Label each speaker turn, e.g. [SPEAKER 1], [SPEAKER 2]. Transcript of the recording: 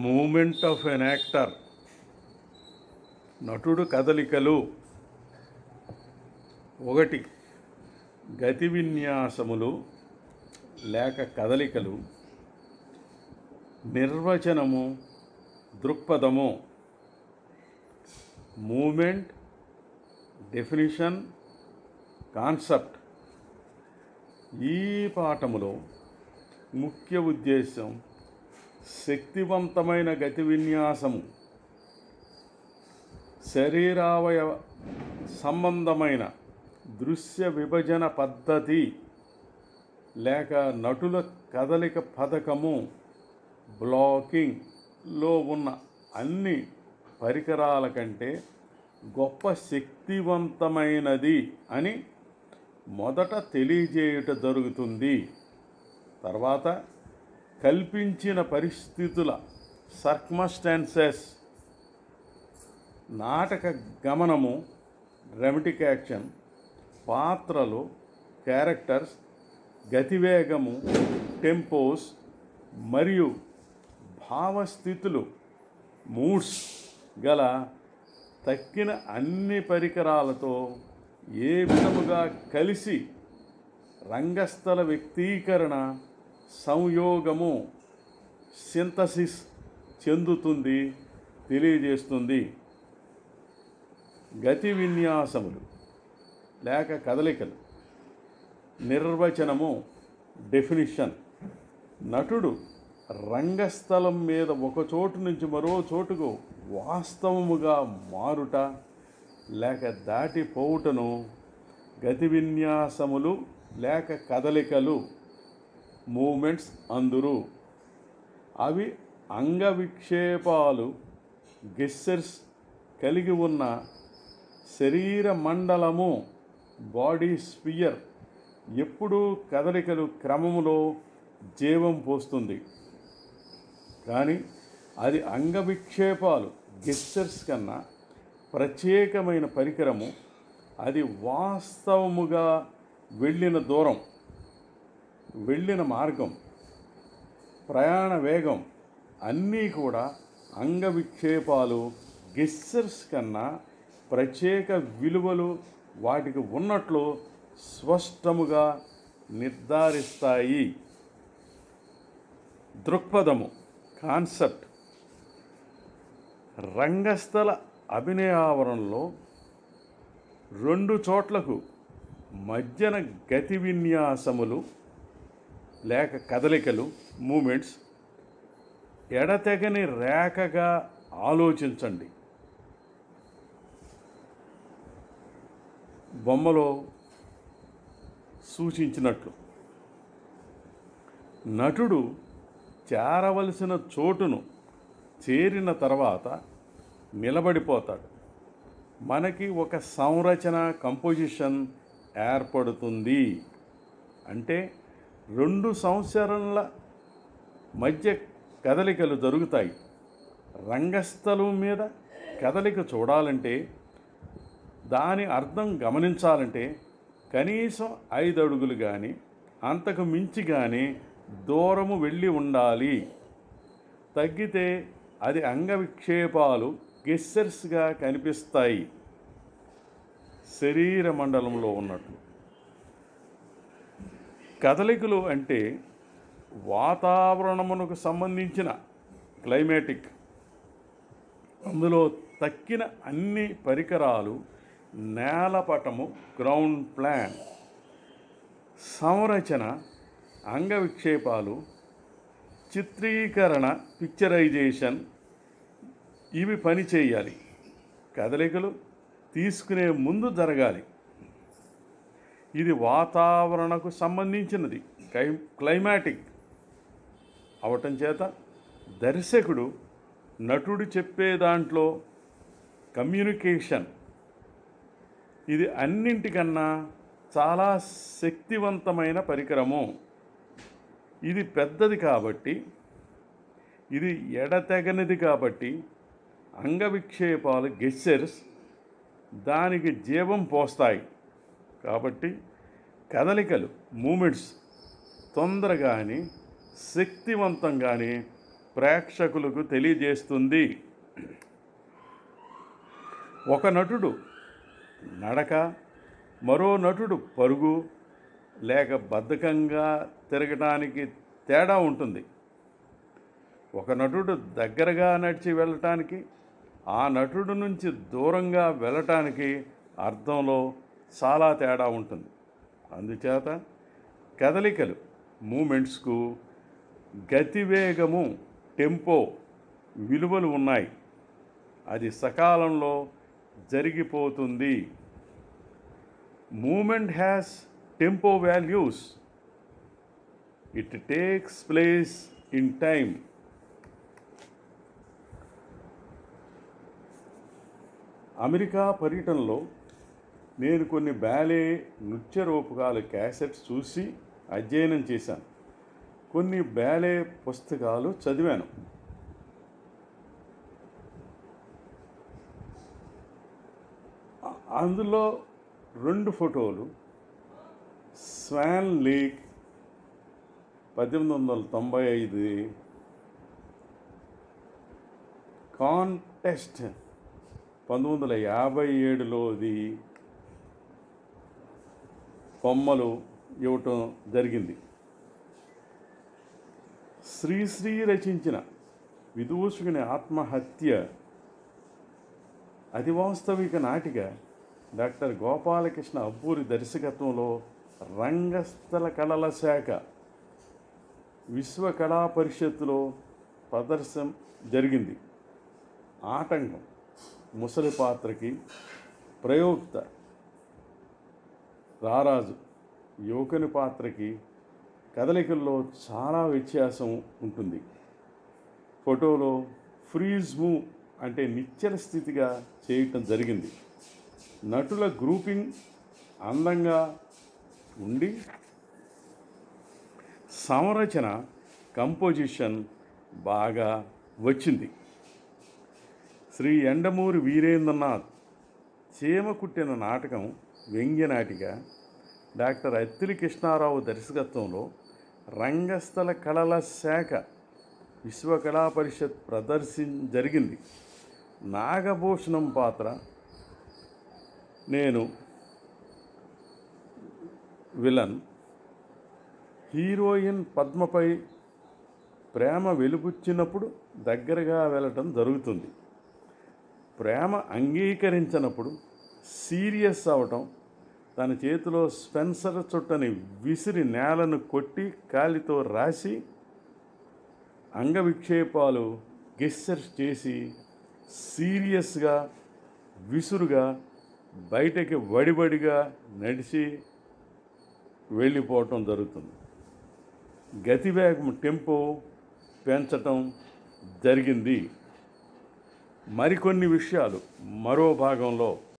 [SPEAKER 1] Moment of an actor, నటుడు కదలికలు. ఒకటి, గతి విన్యాసములు లేక కదలికలు. నిర్వచనము, దృక్పథము. Movement, definition, concept. ఈ పాఠములో ముఖ్య ఉద్దేశం శక్తివంతమైన గతి విన్యాసము, శరీరావయవ సంబంధమైన దృశ్య విభజన పద్ధతి లేక నటుల కదలిక పథకము, బ్లాకింగ్లో ఉన్న అన్ని పరికరాల కంటే గొప్ప శక్తివంతమైనది అని మొదట తెలియజేయుట జరుగుతుంది. తర్వాత కల్పించిన పరిస్థితుల, సర్కమ్స్టాన్సెస్, నాటక గమనము, డ్రామాటిక్ యాక్షన్, పాత్రలు, క్యారెక్టర్స్, గతివేగము, టెంపోస్ మరియు భావస్థితులు, మూడ్స్ గల తక్కిన అన్ని పరికరాలతో ఏ విధముగా కలిసి రంగస్థల వ్యక్తీకరణ, సంయోగము, సింథసిస్ చెందుతుంది తెలియజేస్తుంది. గతి విన్యాసములు లేక కదలికలు. నిర్వచనము, డెఫినిషన్. నటుడు రంగస్థలం మీద ఒక చోటు నుంచి మరో చోటుకు వాస్తవముగా మారుట లేక దాటిపోవుటను గతి విన్యాసములు లేక కదలికలు, మూమెంట్స్ అందురు. అవి అంగవిక్షేపాలు, గెస్చర్స్ కలిగి ఉన్న శరీర మండలము, బాడీ స్పియర్. ఎప్పుడూ కదలికలు క్రమములో జీవం పోస్తుంది, కానీ అది అంగవిక్షేపాలు, గెస్చర్స్ కన్నా ప్రత్యేకమైన పరికరము. అది వాస్తవముగా వెళ్ళిన దూరం, వెళ్ళిన మార్గం, ప్రయాణ వేగం అన్నీ కూడా అంగవిక్షేపాలు, గెస్చర్స్ కన్నా ప్రత్యేక విలువలు వాటికి ఉన్నట్లు స్పష్టముగా నిర్ధారిస్తాయి. దృక్పథము, కాన్సెప్ట్. రంగస్థల అభినయావరణలో రెండు చోట్లకు మధ్యన గతి విన్యాసములు లేక కదలికలు, మూమెంట్స్ ఎడతెగని రేఖగా ఆలోచించండి. బొమ్మలో సూచించినట్లు నటుడు చేరవలసిన చోటును చేరిన తర్వాత నిలబడిపోతాడు. మనకి ఒక సంరచన, కంపోజిషన్ ఏర్పడుతుంది. అంటే రెండు సంవత్సరాల మధ్య కదలికలు జరుగుతాయి. రంగస్థలం మీద కదలిక చూడాలంటే, దాని అర్థం గమనించాలంటే కనీసం 5 అడుగులు కానీ అంతకు మించి కానీ దూరము వెళ్ళి ఉండాలి. తగ్గితే అది అంగవిక్షేపాలు, గెస్చర్స్గా కనిపిస్తాయి, శరీర మండలంలో ఉన్నట్లు. కదలికలు అంటే వాతావరణమునకు సంబంధించిన క్లైమాటిక్. అందులో తక్కిన అన్ని పరికరాలు, నేలపటము, గ్రౌండ్ ప్లాన్, సంరచన, అంగవిక్షేపాలు, చిత్రీకరణ, పిక్చరైజేషన్ ఇవి పని చేయాలి. కదలికలు తీసుకునే ముందు జరగాలి. ఇది వాతావరణకు సంబంధించినది, క్లైమాటిక్ అవటం చేత దర్శకుడు నటుడు చెప్పే దాంట్లో కమ్యూనికేషన్ ఇది అన్నింటికన్నా చాలా శక్తివంతమైన పరికరము. ఇది పెద్దది కాబట్టి, ఇది ఎడతెగనిది కాబట్టి అంగవిక్షేపాలు, గెస్చర్స్ దానికి జీవం పోస్తాయి. కాబట్టి కదలికలు, మూమెంట్స్ తొందరగాని శక్తివంతంగాని ప్రేక్షకులకు తెలియజేస్తుంది. ఒక నటుడు నడక, మరో నటుడు పరుగు లేక బద్ధకంగా తిరగటానికి తేడా ఉంటుంది. ఒక నటుడు దగ్గరగా నడిచి వెళ్ళటానికి, ఆ నటుడు నుంచి దూరంగా వెళ్ళటానికి అర్థంలో చాలా తేడా ఉంటుంది. అందుచేత కదలికలు, మూమెంట్స్కు గతివేగము, టెంపో విలువలు ఉన్నాయి. అది సకాలంలో జరిగిపోతుంది. Moment has tempo values. It takes place in time. America పర్యటనలో నేను కొన్ని బ్యాలే నృత్య రూపకాల క్యాసెట్స్ చూసి అధ్యయనం చేశాను. కొన్ని బ్యాలే పుస్తకాలు చదివాను. అందులో 2 ఫోటోలు స్వాన్ లేక్ 1895, కాంటెస్ట్ 1957లోది బొమ్మలు ఇవ్వటం జరిగింది. శ్రీశ్రీ రచించిన విదూషకుని ఆత్మహత్య అతి వాస్తవిక నాటిక డాక్టర్ గోపాలకృష్ణ అబ్బూరి దర్శకత్వంలో రంగస్థల కళల శాఖ విశ్వ కళా పరిషత్తులో ప్రదర్శన జరిగింది. ఆటంకం ముసలి పాత్రకి, ప్రయోక్త రారాజు యువకుని పాత్రకి కదలికల్లో చాలా వ్యత్యాసం ఉంటుంది. ఫోటోలో ఫ్రీజ్ మూవ్ అంటే నిశ్చల స్థితిగా చేయటం జరిగింది. నటుల గ్రూపింగ్ అందంగా ఉండి సంరచన, కంపోజిషన్ బాగా వచ్చింది. శ్రీ యండమూరి వీరేంద్రనాథ్ చీమ కుట్టిన నాటకం వ్యంగ్యనాటిక డాక్టర్ అత్తిలి కృష్ణారావు దర్శకత్వంలో రంగస్థల కళల శాఖ విశ్వకళా పరిషత్ ప్రదర్శన జరిగింది. నాగభూషణం పాత్ర నేను విలన్. హీరోయిన్ పద్మపై ప్రేమ వెలుగుచ్చినప్పుడు దగ్గరగా వెళ్ళటం జరుగుతుంది. ప్రేమ అంగీకరించినప్పుడు సీరియస్ అవటం, తన చేతిలో స్పెన్సర్ చుట్టని విసిరి నేలను కొట్టి కాలితో రాసి అంగవిక్షేపాలు గెస్చర్స్ చేసి సీరియస్గా విసురుగా బయటకి వడివడిగా నడిచి వెళ్ళిపోవటం జరుగుతుంది. గతివేగం టెంపో పెంచటం జరిగింది. మరికొన్ని విషయాలు మరో భాగంలో